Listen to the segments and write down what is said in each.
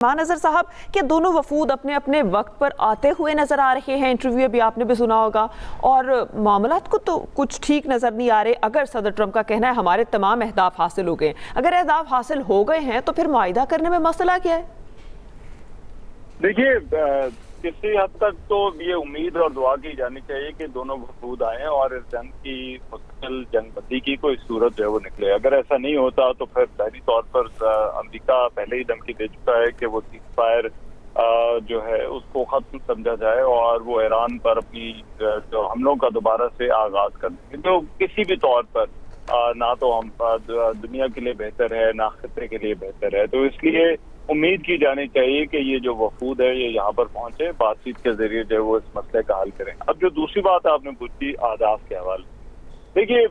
नजर साहब कि दोनों वफूद अपने अपने वक्त पर आते हुए नजर आ रहे हैं। इंटरव्यू अभी आपने भी सुना होगा और मामलात को तो कुछ ठीक नजर नहीं आ रहे। अगर सदर ट्रंप का कहना है हमारे तमाम अहदाफ हासिल हो गए, अगर अहदाफ हासिल हो गए हैं तो फिर मुआहिदा करने में मसला क्या है? देखिए, किसी हद तक तो ये उम्मीद और दुआ की जानी चाहिए कि दोनों वफूद आए और इस जंग की मुस्तकिल जंगबंदी की कोई सूरत जो है वो निकले। अगर ऐसा नहीं होता तो फिर ज़ाहिरी तौर पर अमेरिका पहले ही धमकी दे चुका है कि वो सीज़ फायर जो है उसको खत्म समझा जाए और वो ईरान पर अपनी जो हमलों का दोबारा से आगाज कर देंगे, जो किसी भी तौर पर ना तो हम दुनिया के लिए बेहतर है ना खित्ते के लिए बेहतर है। तो इसलिए उम्मीद की जानी चाहिए कि ये जो वफूद है ये यहाँ पर पहुंचे, बातचीत के जरिए जो है वो इस मसले का हल करें। अब जो दूसरी बात आपने पूछी आदाफ के हवाले, देखिए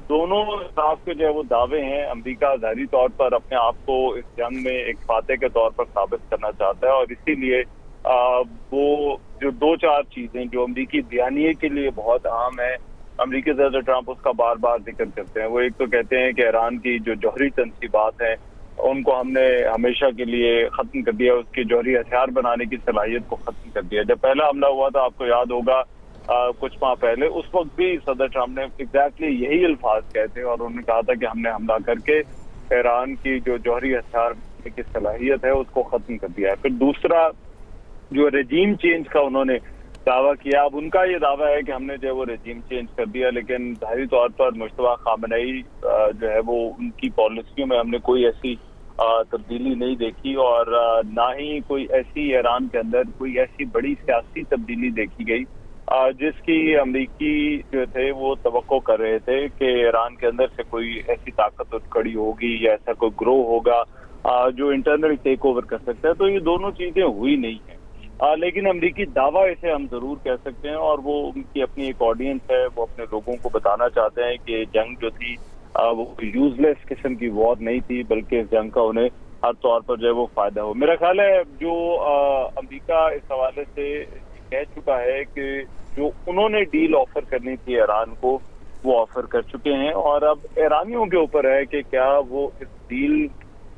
दोनों तरफ के जो है वो दावे हैं। अमेरिका ज़ाहिरी तौर पर अपने आप को इस जंग में एक फातह के तौर पर साबित करना चाहता है और इसीलिए वो जो दो चार चीजें जो अमेरिकी बयानिए के लिए बहुत अहम है, अमेरिकी सदर ट्रंप उसका बार बार जिक्र करते हैं। वो एक तो कहते हैं कि ईरान की जो जौहरी तनसीबात हैं उनको हमने हमेशा के लिए खत्म कर दिया, उसके जौहरी हथियार बनाने की सलाहियत को खत्म कर दिया। जब पहला हमला हुआ था आपको याद होगा कुछ माह पहले, उस वक्त भी सदर ट्रंप ने एग्जैक्टली यही अल्फाज कहते और उन्होंने कहा था कि हमने हमला करके ईरान की जो जौहरी हथियार की सलाहियत है उसको खत्म कर दिया है। फिर दूसरा जो रेजीम चेंज का उन्होंने दावा किया, अब उनका ये दावा है कि हमने जो है वो रेजीम चेंज कर दिया, लेकिन ज़ाहिरी तौर पर मुश्तबा खामनेई जो है वो उनकी पॉलिसियों में हमने कोई ऐसी तब्दीली नहीं देखी और ना ही कोई ऐसी ईरान के अंदर कोई ऐसी बड़ी सियासी तब्दीली देखी गई जिसकी अमरीकी जो थे वो तवक्को कर रहे थे कि ईरान के अंदर से कोई ऐसी ताकत खड़ी होगी या ऐसा कोई ग्रो होगा जो इंटरनल टेक ओवर कर सकता है। तो ये दोनों चीजें हुई नहीं है, लेकिन अमरीकी दावा इसे हम जरूर कह सकते हैं और वो उनकी अपनी एक ऑडियंस है, वो अपने लोगों को बताना चाहते हैं कि जंग जो थी वो यूजलेस किस्म की वॉर नहीं थी, बल्कि इस जंग का उन्हें हर तौर पर जो है वो फायदा हो। मेरा ख्याल है जो अमेरिका इस हवाले से कह चुका है कि जो उन्होंने डील ऑफर करनी थी ईरान को वो ऑफर कर चुके हैं और अब ईरानियों के ऊपर है कि क्या वो इस डील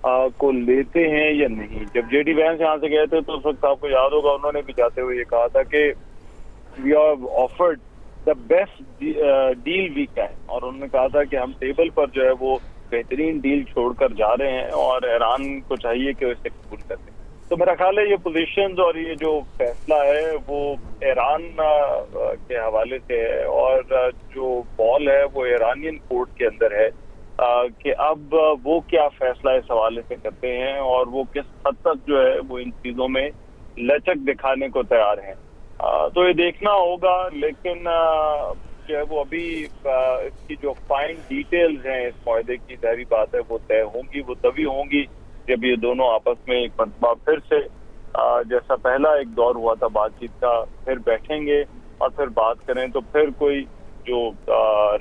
को लेते हैं या नहीं। जब जेडी वैंस यहाँ से गए थे तो उस वक्त आपको याद होगा उन्होंने भी जाते हुए ये कहा था कि we have offered the best deal we can, और उन्होंने कहा था कि हम टेबल पर जो है वो बेहतरीन डील छोड़कर जा रहे हैं और ईरान को चाहिए कि इसे कबूल कर लें। तो मेरा ख्याल है ये पोजीशंस और ये जो फैसला है वो ईरान के हवाले से है और जो बॉल है वो ईरानियन कोर्ट के अंदर है कि अब वो क्या फैसला इस हवाले से करते हैं और वो किस हद तक जो है वो इन चीजों में लचक दिखाने को तैयार हैं। तो ये देखना होगा, लेकिन जो है वो अभी इसकी जो फाइन डिटेल्स हैं इस मुआहदे की ज़ाहिरी बात है वो तय होंगी, वो तभी होंगी जब ये दोनों आपस में एक मरतबा फिर से जैसा पहला एक दौर हुआ था बातचीत का, फिर बैठेंगे और फिर बात करें तो फिर कोई जो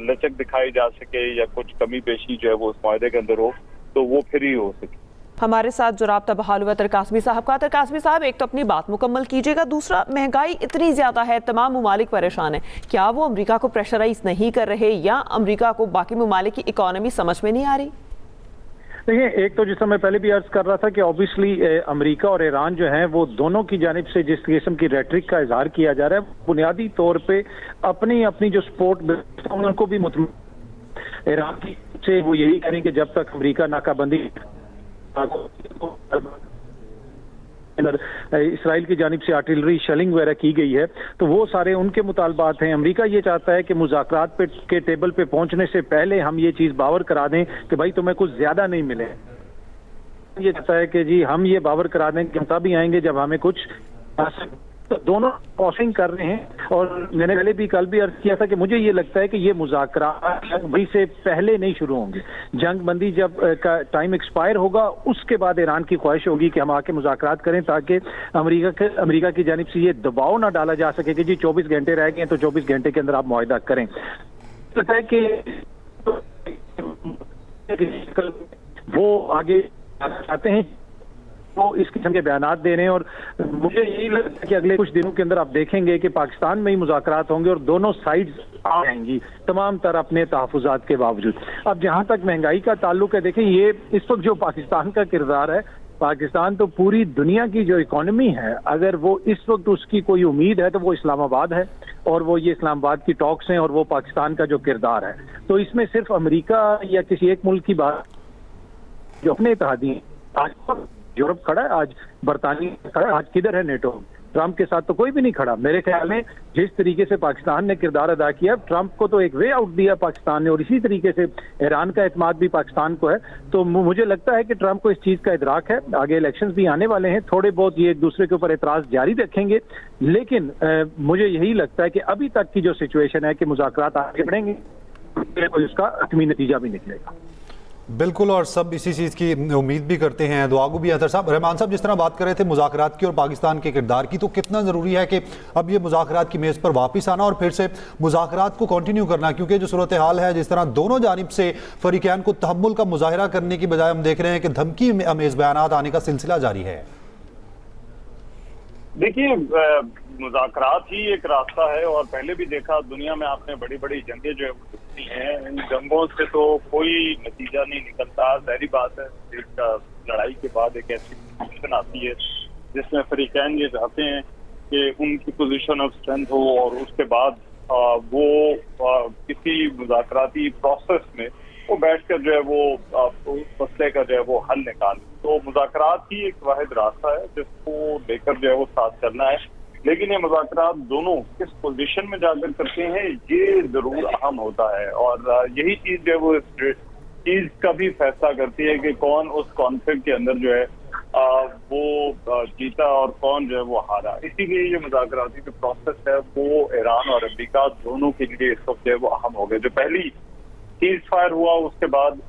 लचक दिखाई जा सके या कुछ कमी पेशी जो है वो उस मुआहदे के अंदर हो तो वो फिर ही हो सके। हमारे साथ जो राब्ता बहाल हुआ तरकासमी साहब का। तरकासमी साहब, एक तो अपनी बात मुकम्मल कीजिएगा, दूसरा महंगाई इतनी ज्यादा है, तमाम ममालिक परेशान है, क्या वो अमेरिका को प्रेशराइज नहीं कर रहे या अमेरिका को बाकी ममालिक की इकोनॉमी समझ में नहीं आ रही? देखिए, एक तो जिस मैं पहले भी अर्ज कर रहा था कि ऑब्वियसली अमेरिका और ईरान जो हैं वो दोनों की जानिब से जिस किस्म की रेटरिक का इजहार किया जा रहा है बुनियादी तौर पे अपनी अपनी जो सपोर्ट उनको भी ईरान की से वो यही करें कि जब तक अमेरिका नाकाबंदी इसराइल की जानिब से आर्टिलरी शेलिंग वगैरह की गई है तो वो सारे उनके मुतालबात हैं। अमेरिका ये चाहता है कि मुज़ाकरात पे के टेबल पे पहुंचने से पहले हम ये चीज बावर करा दें कि भाई तुम्हें कुछ ज्यादा नहीं मिले। ये चाहता है कि जी हम ये बावर करा दें कि हम तभी आएंगे जब हमें कुछ, तो दोनों क्रॉसिंग कर रहे हैं। और मैंने पहले भी कल भी अर्ज किया था कि मुझे ये लगता है कि ये मुज़ाकरात जंग बंदी से पहले नहीं शुरू होंगे। जंग बंदी जब का टाइम एक्सपायर होगा उसके बाद ईरान की ख्वाहिश होगी कि हम आके मुज़ाकरात करें ताकि अमेरिका की जानिब से ये दबाव ना डाला जा सके कि जी 24 घंटे रह गए तो 24 घंटे के अंदर आप मुआहिदा करें। लगता है कि वो आगे चाहते हैं वो इस किस्म के बयानात दे रहे हैं और मुझे यही लगता है कि अगले कुछ दिनों के अंदर आप देखेंगे कि पाकिस्तान में ही मुज़ाकरात होंगे और दोनों साइड्स आ जाएंगी तमाम तरह अपने तहफ़्फ़ुज़ात के बावजूद। अब जहां तक महंगाई का ताल्लुक है, देखें ये इस वक्त जो पाकिस्तान का किरदार है پاکستان تو پوری دنیا کی جو اکانومی ہے، اگر وہ اس وقت اس کی کوئی امید ہے تو وہ اسلام آباد ہے، اور وہ یہ اسلام آباد کی ٹاکس ہیں اور وہ پاکستان کا جو کردار ہے. تو اس میں صرف امریکہ یا کسی ایک ملک کی بات جو اپنے اتحادی ہیں. آج یورپ کھڑا ہے، آج برطانیہ کھڑا ہے، آج کدھر ہے نیٹو؟ ٹرمپ کے ساتھ تو کوئی بھی نہیں کھڑا. میرے خیال میں جس طریقے سے پاکستان نے کردار ادا کیا، ٹرمپ کو تو ایک وے آؤٹ دیا پاکستان نے، اور اسی طریقے سے ایران کا اعتماد بھی پاکستان کو ہے. تو مجھے لگتا ہے کہ ٹرمپ کو اس چیز کا ادراک ہے. آگے الیکشنز بھی آنے والے ہیں، تھوڑے بہت یہ ایک دوسرے کے اوپر اعتراض جاری رکھیں گے، لیکن مجھے یہی لگتا ہے کہ ابھی تک کی جو سچویشن ہے کہ مذاکرات آگے بڑھیں گے، اس کا حتمی نتیجہ بھی نکلے گا. بالکل، اور سب اسی چیز کی امید بھی کرتے ہیں. دعاگو بھی اطہر صاحب، رحمان صاحب جس طرح بات کر رہے تھے مذاکرات کی اور پاکستان کے کردار کی، تو کتنا ضروری ہے کہ اب یہ مذاکرات کی میز پر واپس آنا اور پھر سے مذاکرات کو کنٹینیو کرنا، کیونکہ جو صورتحال ہے جس طرح دونوں جانب سے فریقین کو تحمل کا مظاہرہ کرنے کی بجائے ہم دیکھ رہے ہیں کہ دھمکی امیز بیانات آنے کا سلسلہ جاری ہے. دیکھیے، مذاکرات ہی ایک راستہ ہے، اور پہلے بھی دیکھا دنیا میں آپ نے بڑی بڑی جنگیں جو ہیں، ان جنگوں سے تو کوئی نتیجہ نہیں نکلتا. ظاہری بات ہے ایک لڑائی کے بعد ایک ایسی پوزیشن آتی ہے جس میں فریقین یہ چاہتے ہیں کہ ان کی پوزیشن آف اسٹرینتھ ہو، اور اس کے بعد وہ کسی مذاکراتی پروسیس میں وہ بیٹھ کر جو ہے وہ مسئلے کا جو ہے وہ حل نکال. تو مذاکرات ہی ایک واحد راستہ ہے جس کو لے کر جو ہے وہ ساتھ چلنا ہے. لیکن یہ مذاکرات دونوں کس پوزیشن میں جا کر کرتے ہیں یہ ضرور اہم ہوتا ہے، اور یہی چیز جو ہے وہ اس چیز کا بھی فیصلہ کرتی ہے کہ کون اس کانفلکٹ کے اندر جو ہے وہ جیتا اور کون جو ہے وہ ہارا. اسی لیے یہ مذاکراتی جو پروسیس ہے وہ ایران اور امریکہ دونوں کے لیے اس وقت جو ہے وہ اہم ہو گئے. جو پہلی سیز فائر ہوا اس کے بعد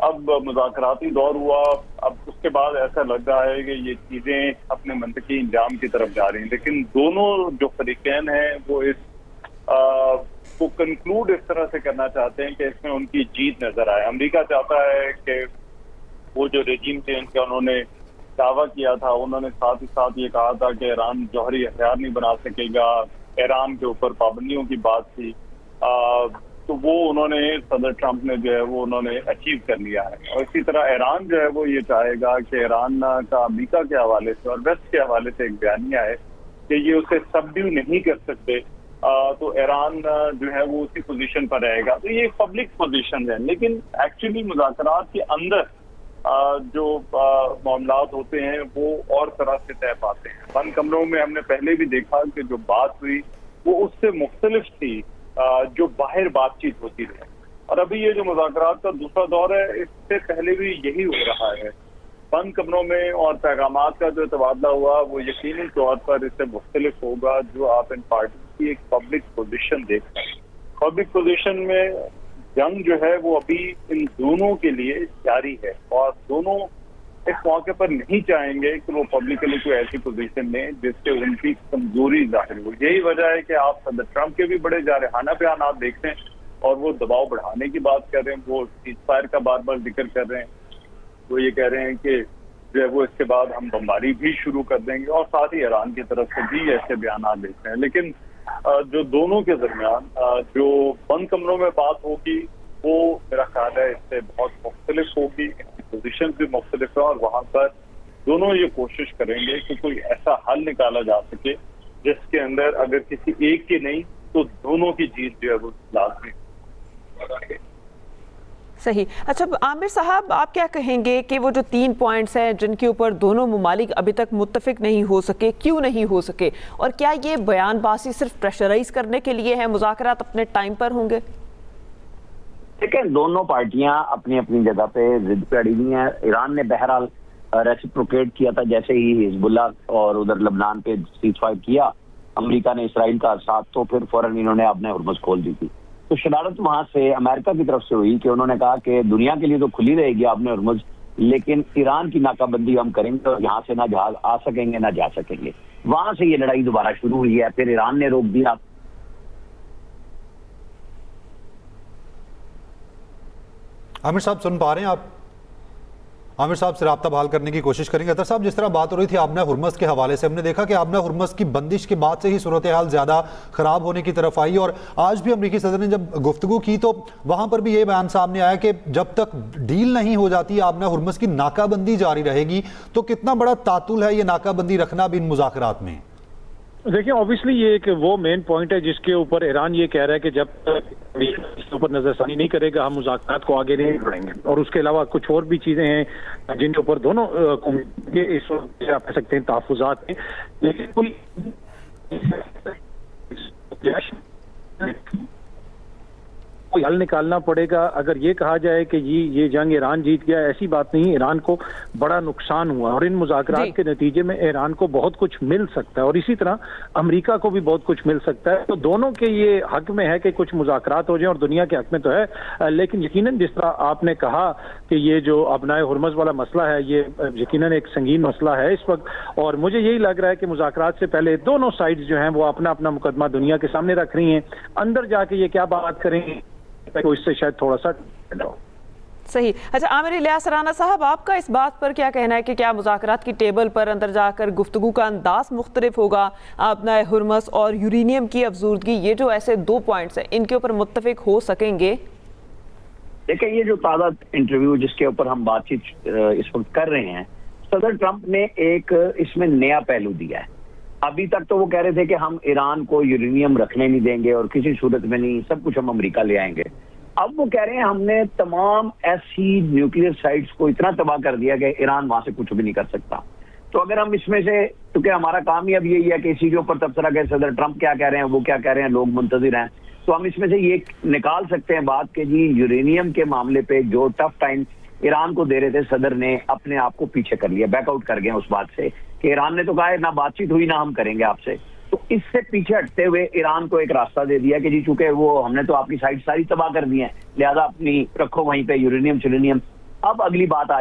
اب مذاکراتی دور ہوا، اب اس کے بعد ایسا لگ رہا ہے کہ یہ چیزیں اپنے منطقی انجام کی طرف جا رہی ہیں. لیکن دونوں جو فریقین ہیں وہ اس کو کنکلوڈ اس طرح سے کرنا چاہتے ہیں کہ اس میں ان کی جیت نظر آئے. امریکہ چاہتا ہے کہ وہ جو رجیم چینج کا انہوں نے دعویٰ کیا تھا، انہوں نے ساتھ ہی ساتھ یہ کہا تھا کہ ایران جوہری ہتھیار نہیں بنا سکے گا، ایران کے اوپر پابندیوں کی بات تھی، تو وہ انہوں نے صدر ٹرمپ نے جو ہے وہ انہوں نے اچیو کر لیا ہے. اور اسی طرح ایران جو ہے وہ یہ چاہے گا کہ ایران کا امریکہ کے حوالے سے اور ویسٹ کے حوالے سے ایک بیانیہ ہے کہ یہ اسے سبڈیو نہیں کر سکتے، تو ایران جو ہے وہ اسی پوزیشن پر رہے گا. تو یہ پبلک پوزیشن ہے، لیکن ایکچولی مذاکرات کے اندر جو معاملات ہوتے ہیں وہ اور طرح سے طے پاتے ہیں. بند کمروں میں ہم نے پہلے بھی دیکھا کہ جو بات ہوئی وہ اس سے مختلف تھی جو باہر بات چیت ہوتی رہے. اور ابھی یہ جو مذاکرات کا دوسرا دور ہے اس سے پہلے بھی یہی ہو رہا ہے. بند کمروں میں اور پیغامات کا جو تبادلہ ہوا وہ یقینی طور پر اس سے مختلف ہوگا جو آپ ان پارٹی کی ایک پبلک پوزیشن دیکھ رہے ہیں. پبلک پوزیشن میں جنگ جو ہے وہ ابھی ان دونوں کے لیے جاری ہے، اور دونوں اس موقع پر نہیں چاہیں گے کہ وہ پبلکلی کوئی ایسی پوزیشن لیں جس سے ان کی کمزوری ظاہر ہو. یہی وجہ ہے کہ آپ صدر ٹرمپ کے بھی بڑے جارحانہ بیانات دیکھتے ہیں، اور وہ دباؤ بڑھانے کی بات کر رہے ہیں، وہ سیز فائر کا بار بار ذکر کر رہے ہیں. وہ یہ کہہ رہے ہیں کہ جو ہے وہ اس کے بعد ہم بمباری بھی شروع کر دیں گے، اور ساتھ ہی ایران کی طرف سے بھی ایسے بیانات دیکھتے ہیں. لیکن جو دونوں کے درمیان جو بند کمروں میں بات ہوگی وہ میرا خیال ہے اس سے بہت مختلف ہوگی، پوزیشن بھی مختلف ہے، اور وہاں پر دونوں یہ کوشش کریں گے کہ کوئی ایسا حل نکالا جا سکے جس کے اندر اگر کسی ایک کی نہیں تو دونوں کی جیت جو ہے وہ لازمی. صحیح. اچھا عامر صاحب، آپ کیا کہیں گے کہ وہ جو 3 پوائنٹس ہیں جن کے اوپر دونوں ممالک ابھی تک متفق نہیں ہو سکے، کیوں نہیں ہو سکے، اور کیا یہ بیان بازی صرف پریشرائز کرنے کے لیے ہے، مذاکرات اپنے ٹائم پر ہوں گے؟ دیکھیں، دونوں پارٹیاں اپنی اپنی جگہ پہ ضد پہ اڑی ہوئی ہیں. ایران نے بہرحال ریسیپروکیٹ کیا تھا جیسے ہی حزب اللہ اور ادھر لبنان پہ سیز فائر کیا، امریکہ نے اسرائیل کا ساتھ، تو پھر فوراً انہوں نے اپنے ہرمز کھول دی تھی. تو شرارت وہاں سے امریکہ کی طرف سے ہوئی کہ انہوں نے کہا کہ دنیا کے لیے تو کھلی رہے گی اپنے ہرمز، لیکن ایران کی ناکہ بندی ہم کریں گے اور یہاں سے نہ جہاز آ سکیں گے نہ جا سکیں گے. وہاں سے یہ لڑائی دوبارہ شروع ہوئی ہے. پھر ایران نے روک دیا. عامر صاحب سن پا رہے ہیں آپ؟ आमिर साहब से राब्ता बहाल करने की कोशिश करेंगे। अतर साहब, जिस तरह बात हो रही थी आबना हुर्मस के हवाले से, हमने देखा कि आबना हुर्मस की बंदिश के बाद से ही सूरत हाल ज़्यादा ख़राब होने की तरफ आई, और आज भी अमरीकी सदर ने जब गुफ्तगू की तो वहाँ पर भी ये बयान सामने आया कि जब तक डील नहीं हो जाती आबना हुर्मस की नाकाबंदी जारी रहेगी। तो कितना बड़ा तातुल है ये नाकाबंदी रखना भी इन मुज़ाकरात में? देखिए, ऑब्वियसली ये एक वो मेन पॉइंट है जिसके ऊपर ईरान ये कह रहा है कि जब तक इसके ऊपर नजरसानी नहीं करेगा हम मुज़ाकरात को आगे नहीं बढ़ेंगे। और उसके अलावा कुछ और भी चीजें हैं जिनके ऊपर दोनों के इस वक्त आप कह सकते हैं तहफ़्फ़ुज़ात हैं, लेकिन कोई हल निकालना पड़ेगा। अगर ये कहा जाए कि जी ये जंग ईरान जीत गया, ऐसी बात नहीं। ईरान को बड़ा नुकसान हुआ और इन मुज़ाकरात के नतीजे में ईरान को बहुत कुछ मिल सकता है और इसी तरह अमेरिका को भी बहुत कुछ मिल सकता है। तो दोनों के ये हक में है कि कुछ मुज़ाकरात हो जाए और दुनिया के हक में तो है। लेकिन यकीनन जिस तरह आपने कहा कि ये जो अबनाए हुर्मस वाला मसला है ये यकीनन एक संगीन मसला है इस वक्त, और मुझे यही लग रहा है कि मुज़ाकरात से पहले दोनों साइड्स जो हैं वो अपना अपना मुकदमा दुनिया के सामने रख रही हैं। अंदर जाके ये क्या बात करें तो इससे शायद थोड़ा सा सही। अच्छा, आमिर इलियास राना साहब, आपका इस बात पर क्या कहना है कि क्या मुज़ाकरात की टेबल पर अंदर जाकर गुफ्तगू का अंदाज मुख्तलिफ होगा? अपना हुर्मस और यूरेनियम की अफजूदगी, ये जो ऐसे दो पॉइंट्स हैं, इनके ऊपर मुत्तफिक हो सकेंगे? देखिए, ये जो ताज़ा इंटरव्यू जिसके ऊपर हम बातचीत इस वक्त कर रहे हैं, सदर ट्रंप ने एक इसमें नया पहलू दिया है। अभी तक तो वो कह रहे थे कि हम ईरान को यूरेनियम रखने नहीं देंगे और किसी सूरत में नहीं, सब कुछ हम अमेरिका ले आएंगे। अब वो कह रहे हैं हमने तमाम ऐसी न्यूक्लियर साइट्स को इतना तबाह कर दिया कि ईरान वहां से कुछ भी नहीं कर सकता। तो अगर हम इसमें से, क्योंकि हमारा काम ही अब यही है कि इसी के ऊपर तबसरा करें, सदर ट्रंप क्या कह रहे हैं, वो क्या कह रहे हैं, लोग मुंतजिर हैं, तो हम इसमें से ये निकाल सकते हैं बात कि जी यूरेनियम के मामले पे जो टफ टाइम ईरान को दे रहे थे, सदर ने अपने आप को पीछे कर लिया, बैकआउट कर गए उस बात से कि ईरान ने तो कहा है ना बातचीत हुई ना हम करेंगे आपसे। तो इससे पीछे हटते हुए ईरान को एक रास्ता दे दिया कि जी चूंकि वो हमने तो आपकी साइट सारी तबाह कर दी है, लिहाजा अपनी रखो वहीं पे यूरेनियम। अब अगली बात आ